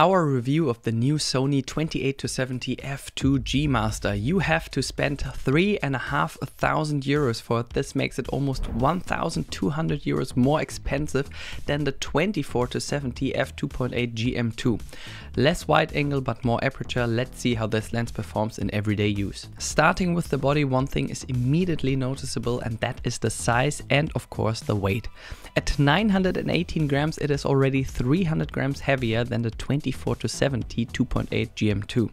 Our review of the new Sony 28-70 f2 G Master. You have to spend 3,500 euros for it. This makes it almost 1,200 euros more expensive than the 24-70 f2.8 GM2. Less wide angle but more aperture. Let's see how this lens performs in everyday use. Starting with the body, one thing is immediately noticeable, and that is the size and of course the weight. At 918 grams it is already 300 grams heavier than the 24-70 2.8 GM2.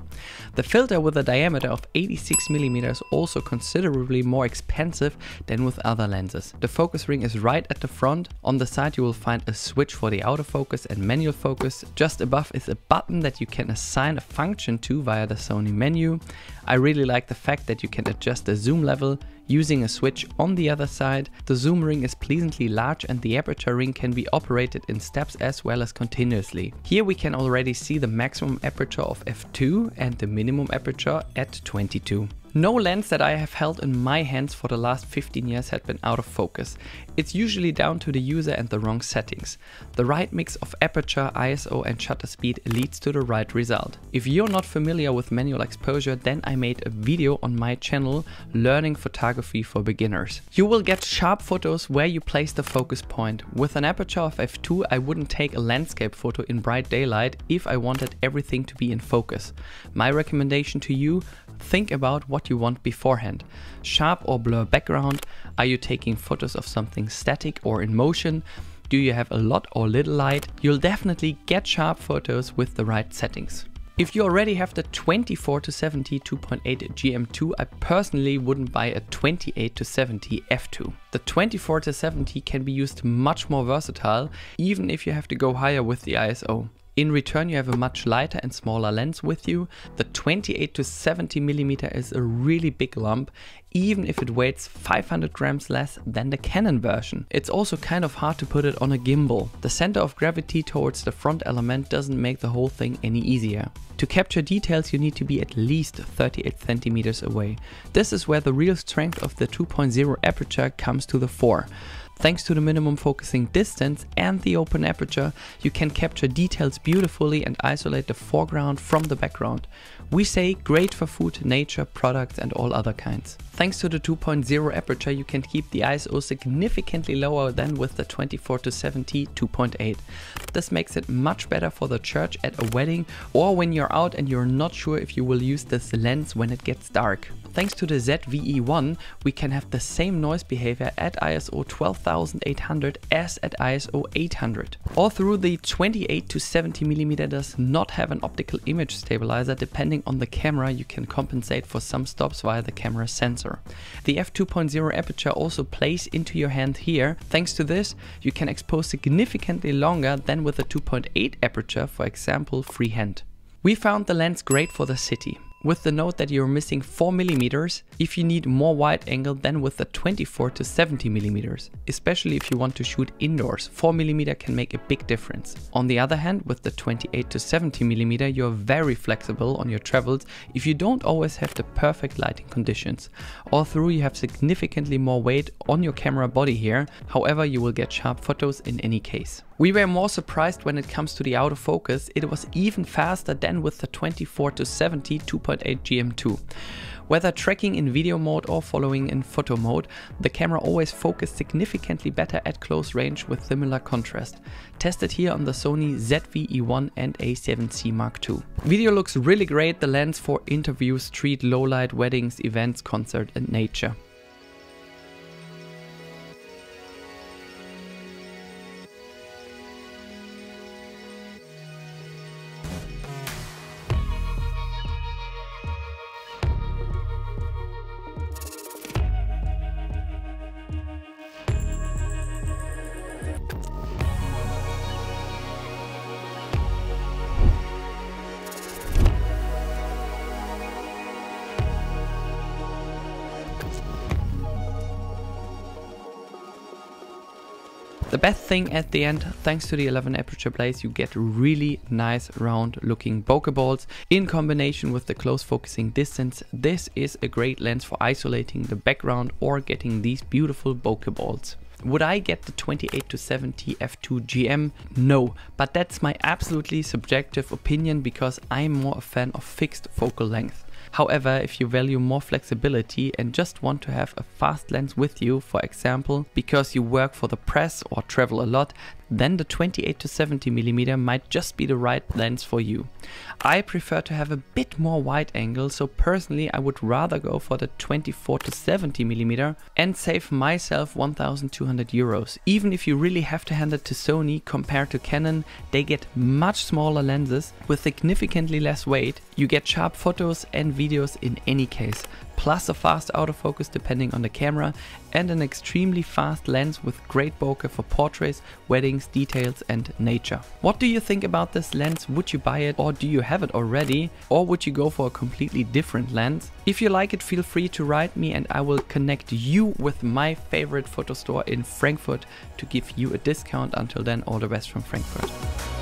The filter with a diameter of 86 mm also considerably more expensive than with other lenses. The focus ring is right at the front. On the side you will find a switch for the autofocus and manual focus. Just above is a button that you can assign a function to via the Sony menu. I really like the fact that you can adjust the zoom level using a switch on the other side. The zoom ring is pleasantly large and the aperture ring can be operated in steps as well as continuously. Here we can already see the maximum aperture of f2 and the minimum aperture at 22. No lens that I have held in my hands for the last 15 years had been out of focus. It's usually down to the user and the wrong settings. The right mix of aperture, ISO and shutter speed leads to the right result. If you're not familiar with manual exposure, then I made a video on my channel, Learning Photography for Beginners. You will get sharp photos where you place the focus point. With an aperture of f2, I wouldn't take a landscape photo in bright daylight if I wanted everything to be in focus. My recommendation to you: think about what you want beforehand. Sharp or blur background? Are you taking photos of something static or in motion? Do you have a lot or little light? You'll definitely get sharp photos with the right settings. If you already have the 24-70 2.8 GM2, I personally wouldn't buy a 28-70 f2. The 24-70 can be used much more versatile, even if you have to go higher with the ISO. In return, you have a much lighter and smaller lens with you. The 28-70mm is a really big lump, even if it weighs 500 grams less than the Canon version. It's also kind of hard to put it on a gimbal. The center of gravity towards the front element doesn't make the whole thing any easier. To capture details, you need to be at least 38 centimeters away. This is where the real strength of the 2.0 aperture comes to the fore. Thanks to the minimum focusing distance and the open aperture, you can capture details beautifully and isolate the foreground from the background. We say great for food, nature, products and all other kinds. Thanks to the 2.0 aperture, you can keep the ISO significantly lower than with the 24-70 2.8. This makes it much better for the church, at a wedding, or when you're out and you're not sure if you will use this lens when it gets dark. Thanks to the ZVE1, we can have the same noise behavior at ISO 12,800 as at ISO 800. Although the 28-70mm does not have an optical image stabilizer, depending on the camera you can compensate for some stops via the camera sensor. The f2.0 aperture also plays into your hand here. Thanks to this, you can expose significantly longer than with the 2.8 aperture, for example freehand. We found the lens great for the city, with the note that you're missing 4mm if you need more wide angle than with the 24-70mm. Especially if you want to shoot indoors, 4mm can make a big difference. On the other hand, with the 28-70mm you're very flexible on your travels if you don't always have the perfect lighting conditions. Although you have significantly more weight on your camera body here, however you will get sharp photos in any case. We were more surprised when it comes to the autofocus. It was even faster than with the 24-70 2.8 GM2. Whether tracking in video mode or following in photo mode, the camera always focused significantly better at close range with similar contrast. Tested here on the Sony ZVE1 and A7C Mark II. Video looks really great, the lens for interviews, street, low light, weddings, events, concert and nature. The best thing at the end, thanks to the 11 aperture blaze, you get really nice round looking bokeh balls in combination with the close focusing distance. This is a great lens for isolating the background or getting these beautiful bokeh balls. Would I get the 28-70 f2 GM? No, but that's my absolutely subjective opinion because I'm more a fan of fixed focal length. However, if you value more flexibility and just want to have a fast lens with you, for example, because you work for the press or travel a lot, then the 28-70mm might just be the right lens for you. I prefer to have a bit more wide angle, so personally I would rather go for the 24-70mm and save myself 1,200 euros. Even if you really have to hand it to Sony, compared to Canon, they get much smaller lenses with significantly less weight. You get sharp photos and videos in any case, plus a fast autofocus depending on the camera, and an extremely fast lens with great bokeh for portraits, weddings, details and nature. What do you think about this lens? Would you buy it, or do you have it already? Or would you go for a completely different lens? If you like it, feel free to write me and I will connect you with my favorite photo store in Frankfurt to give you a discount. Until then, all the best from Frankfurt.